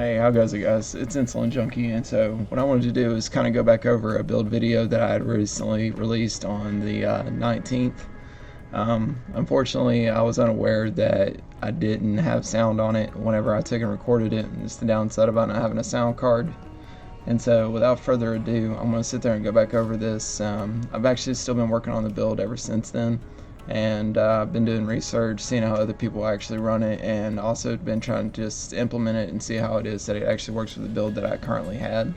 Hey, how goes it, guys? It's Insulin Junkie, and so what I wanted to do is kind of go back over a build video that I had recently released on the 19th. Unfortunately, I was unaware that I didn't have sound on it whenever I took and recorded it, and it's the downside about not having a sound card. And so, without further ado, I'm going to sit there and go back over this. I've actually still been working on the build ever since then, and I've been doing research, seeing how other people actually run it, and also been trying to just implement it and see how it is that it actually works with the build that I currently had.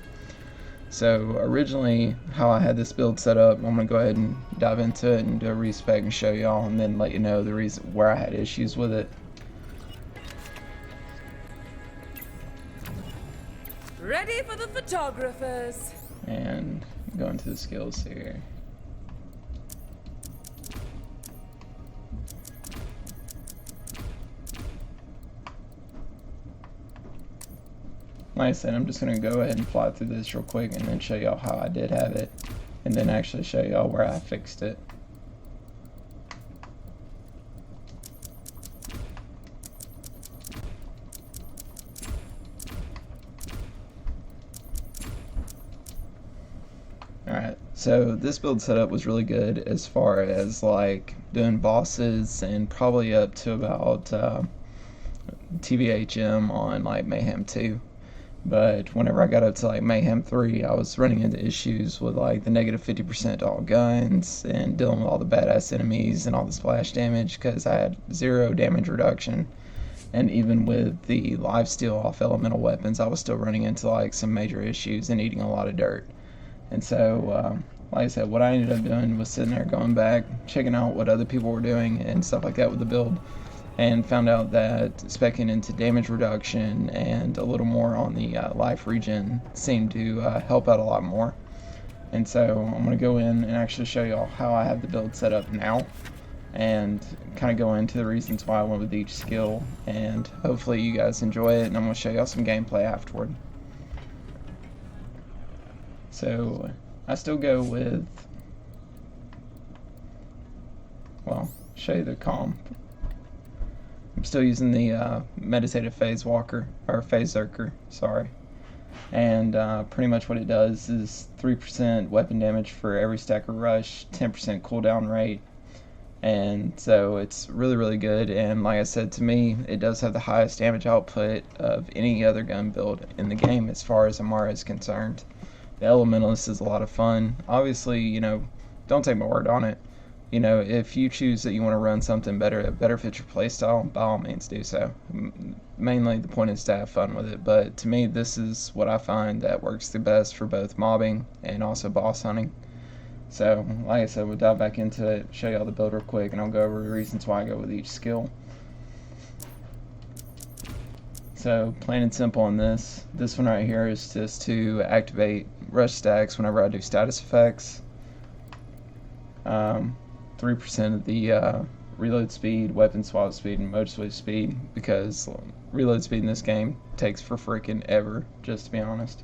So originally, how I had this build set up, I'm going to go ahead and dive into it and do a respec and show y'all, and then let you know the reason where I had issues with it. Ready for the photographers. And go into the skills here. Like I said, I'm just going to go ahead and fly through this real quick and then show y'all how I did have it, and then actually show y'all where I fixed it. Alright, so this build setup was really good as far as like doing bosses and probably up to about TVHM on like Mayhem 2. But whenever I got up to like Mayhem 3, I was running into issues with like the negative 50% to all guns and dealing with all the badass enemies and all the splash damage because I had 0 damage reduction. And even with the lifesteal off elemental weapons, I was still running into like some major issues and eating a lot of dirt. And so, like I said, what I ended up doing was sitting there going back, checking out what other people were doing and stuff like that with the build, and found out that speccing into damage reduction and a little more on the life regen seemed to help out a lot more. And so I'm going to go in and actually show y'all how I have the build set up now, and kind of go into the reasons why I went with each skill, and hopefully you guys enjoy it, and I'm going to show y'all some gameplay afterward. So I still go with, well, show you the comp. I'm still using the meditative Phasezerker, sorry. And pretty much what it does is 3% weapon damage for every stack of rush, 10% cooldown rate. And so it's really, really good. And like I said, to me, it does have the highest damage output of any other gun build in the game as far as Amara is concerned. The Elementalist is a lot of fun. Obviously, you know, don't take my word on it. You know, if you choose that you want to run something better, that better fits your playstyle, by all means do so. Mainly the point is to have fun with it, but to me this is what I find that works the best for both mobbing and also boss hunting. So, like I said, we'll dive back into it, show y'all the build real quick, and I'll go over the reasons why I go with each skill. So, plain and simple on this one right here is just to activate rush stacks whenever I do status effects. 3% of the reload speed, weapon swap speed, and mode switch speed, because reload speed in this game takes for freaking ever, just to be honest.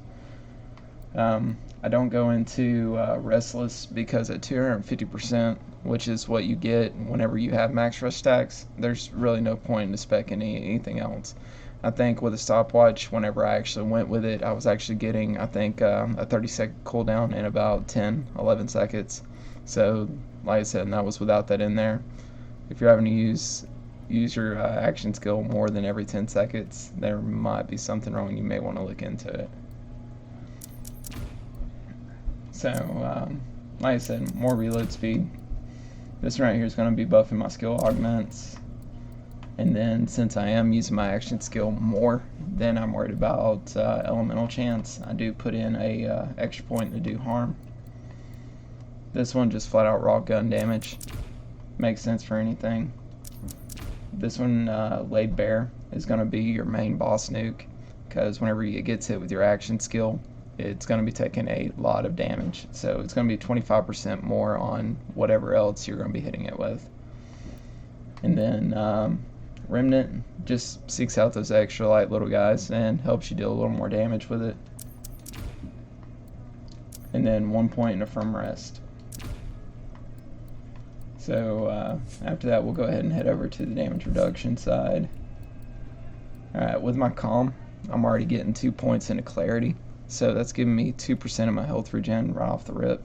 I don't go into Restless because at 250%, which is what you get whenever you have max rush stacks, there's really no point in spec'ing anything else. I think with a stopwatch, whenever I actually went with it, I was actually getting, I think, a 30-second cooldown in about 10-11 seconds. So, like I said, and that was without that in there. If you're having to use your action skill more than every 10 seconds, there might be something wrong. You may want to look into it. So, like I said, more reload speed. This right here is going to be buffing my skill augments. And then, since I am using my action skill more, then I'm worried about elemental chance. I do put in a extra point to do harm. This one just flat out raw gun damage. Makes sense for anything. This one, Laid Bare, is going to be your main boss nuke, because whenever it gets hit with your action skill, it's going to be taking a lot of damage. So it's going to be 25% more on whatever else you're going to be hitting it with. And then Remnant just seeks out those extra light little guys and helps you deal a little more damage with it. And then 1 point in a firm rest. So after that, we'll go ahead and head over to the damage reduction side. Alright, with my calm, I'm already getting 2 points into clarity, so that's giving me 2% of my health regen right off the rip.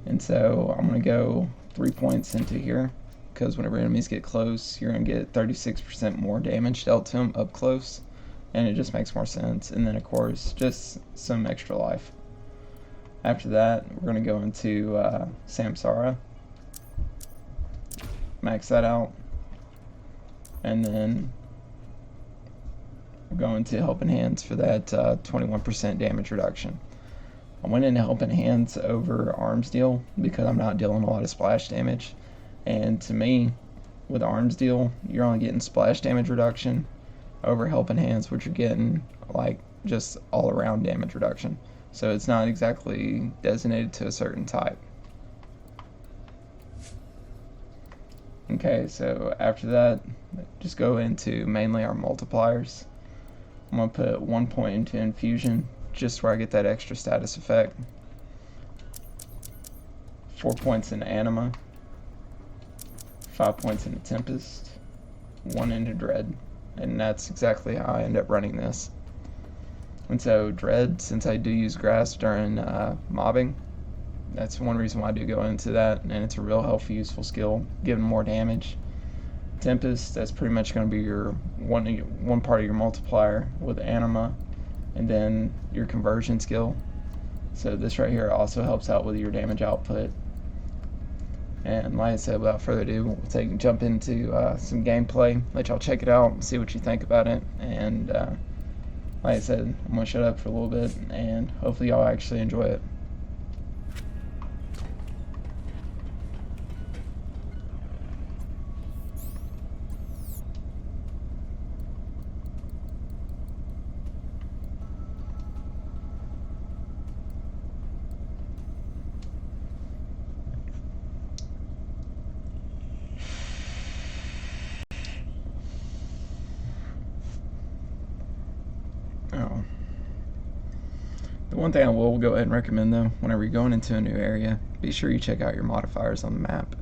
And so I'm going to go 3 points into here, because whenever enemies get close, you're going to get 36% more damage dealt to them up close, and it just makes more sense. And then of course, just some extra life. After that, we're going to go into Samsara, max that out, and then we're going to Helping Hands for that 21% damage reduction. I went into Helping Hands over Arms Deal because I'm not dealing a lot of splash damage, and to me, with Arms Deal, you're only getting splash damage reduction over Helping Hands, which you're getting like just all around damage reduction. So it's not exactly designated to a certain type. Okay, so after that, just go into mainly our multipliers. I'm going to put 1 point into Infusion, just where I get that extra status effect. 4 points into Anima. 5 points into Tempest. 1 into Dread. And that's exactly how I end up running this. And so Dread, since I do use Grasp during mobbing, that's one reason why I do go into that, and it's a real helpful, useful skill, giving more damage. Tempest, that's pretty much going to be your one part of your multiplier with Anima, and then your conversion skill. So this right here also helps out with your damage output. And like I said, without further ado, we'll jump into some gameplay, let y'all check it out, see what you think about it, and like I said, I'm going to shut up for a little bit, and hopefully y'all actually enjoy it. Oh. The one thing I will go ahead and recommend though, whenever you're going into a new area, be sure you check out your modifiers on the map.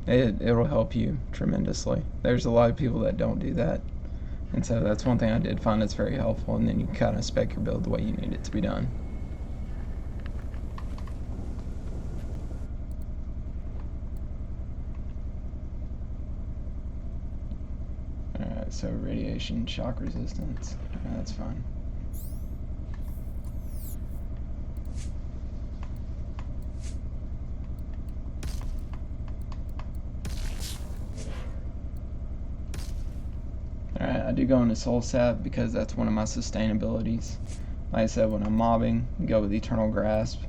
It'll help you tremendously. There's a lot of people that don't do that, and so that's one thing I did find that's very helpful, and then you can kind of spec your build the way you need it to be done. Alright, so radiation shock resistance, that's fine. Alright, I do go into Soul Sap because that's one of my sustainabilities. Like I said, when I'm mobbing, go with Eternal Grasp.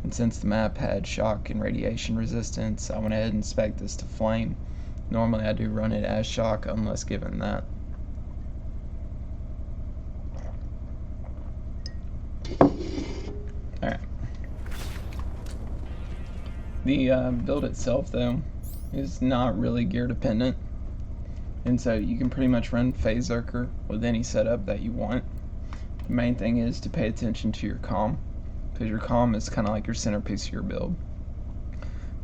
And since the map had shock and radiation resistance, I went ahead and spec'd this to Flame. Normally I do run it as shock unless given that. Alright. The build itself though is not really gear dependent. And so you can pretty much run Phasezerker with any setup that you want. The main thing is to pay attention to your comm, because your comm is kind of like your centerpiece of your build.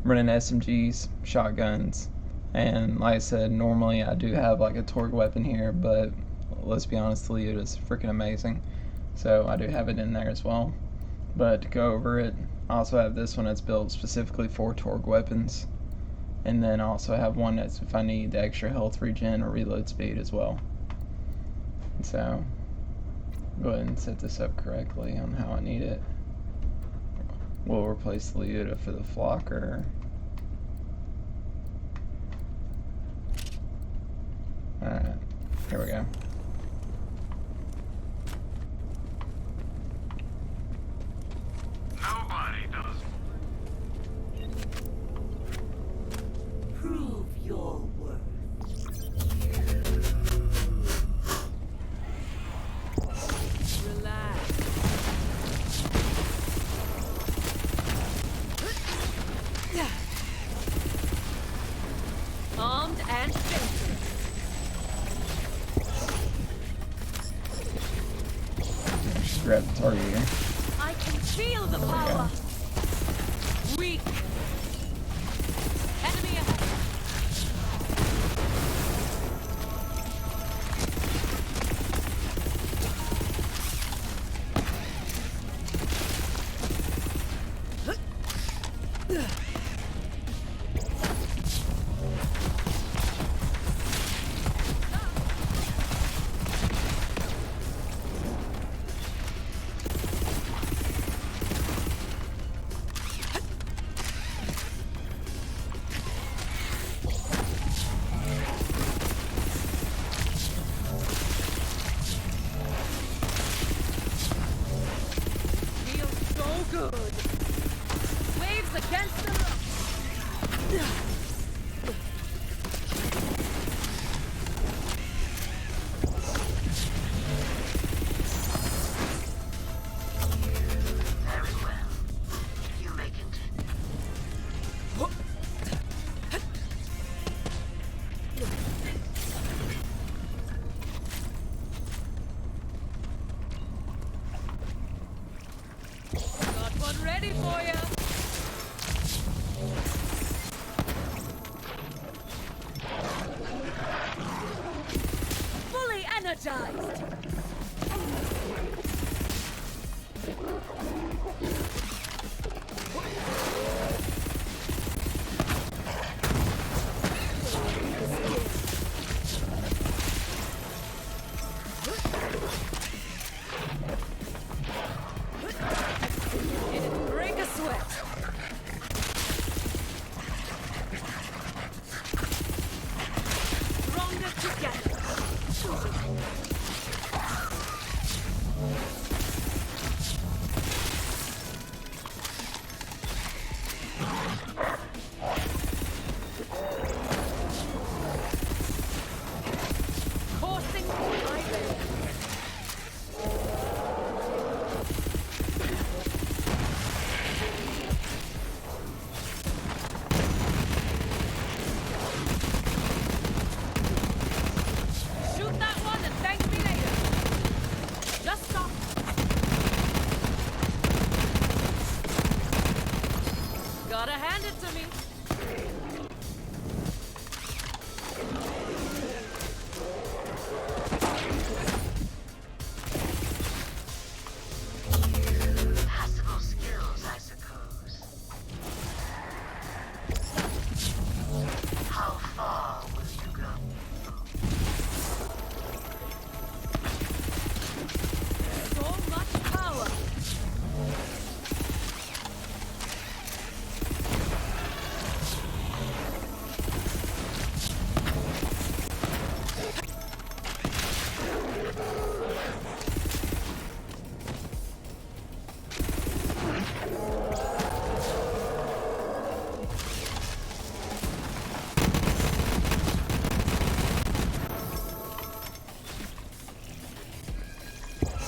I'm running SMGs, shotguns, and like I said, normally I do have like a Torgue weapon here, but let's be honest, the Leota is freaking amazing. So I do have it in there as well. But to go over it, I also have this one that's built specifically for Torgue weapons. And then I also have one that's if I need the extra health regen or reload speed as well. And so, go ahead and set this up correctly on how I need it. We'll replace the Leota for the Flocker. Alright, here we go. Nobody does. Prove your worth. Relax. Armed and dangerous. Just grab the target here. I can feel the power. Weak. Enemy ahead. good. Waves against the rock. Very well. You may continue. Got one ready for you. Fully energized. Didn't break a sweat. Stronger together. Coursing through my veins. Shoot that one and thank me later. Just stop. Gotta hand it to me. Passable skills, I suppose. How far will you go? So much power.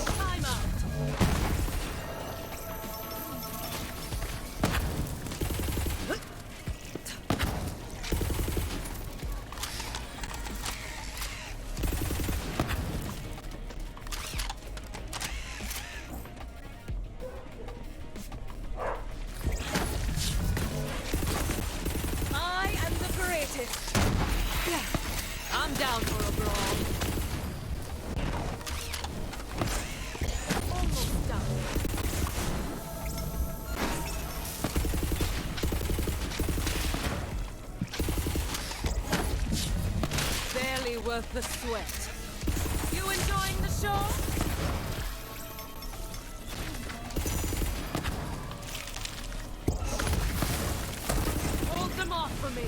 Time out. I am the greatest. I'm down for a brawl. Almost done. Barely worth the sweat. You enjoying the show? Hold them off for me.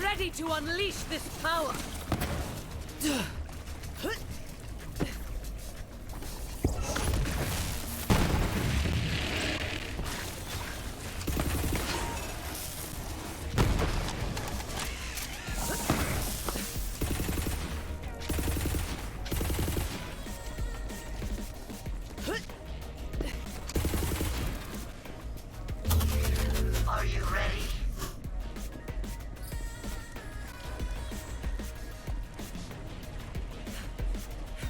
Ready to unleash this power. Are you ready?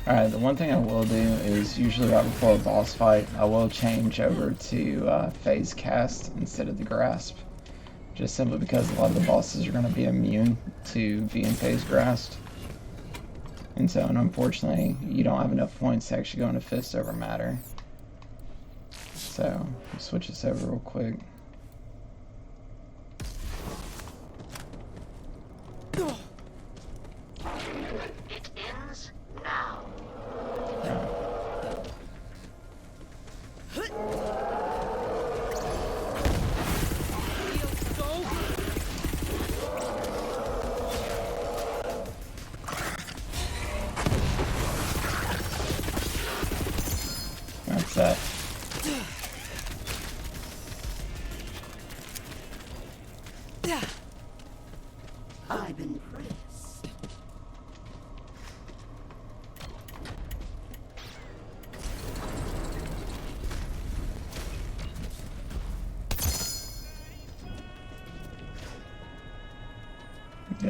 Alright, the one thing I will do is usually right before a boss fight, I will change over to Phase Cast instead of the Grasp. Just simply because a lot of the bosses are going to be immune to being Phase Grasped. And so, unfortunately, you don't have enough points to actually go into Fist over Matter. So, let's switch this over real quick. It ends now.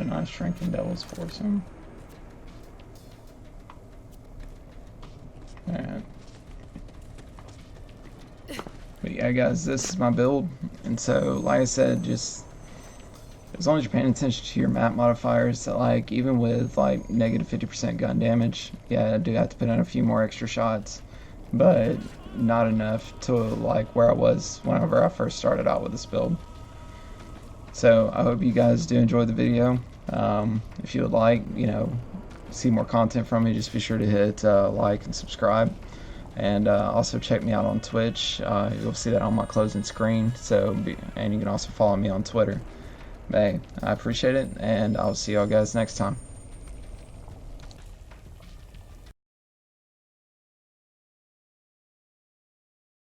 a nice shrinking devil's foursome. Alright. But yeah, guys, this is my build. And so, like I said, just as long as you're paying attention to your map modifiers, that like even with like negative 50% gun damage, yeah, I do have to put in a few more extra shots, but not enough to like where I was whenever I first started out with this build. So I hope you guys do enjoy the video. If you would like, see more content from me, just be sure to hit like and subscribe. And also check me out on Twitch. You'll see that on my closing screen. And you can also follow me on Twitter. Hey, I appreciate it, and I'll see y'all guys next time.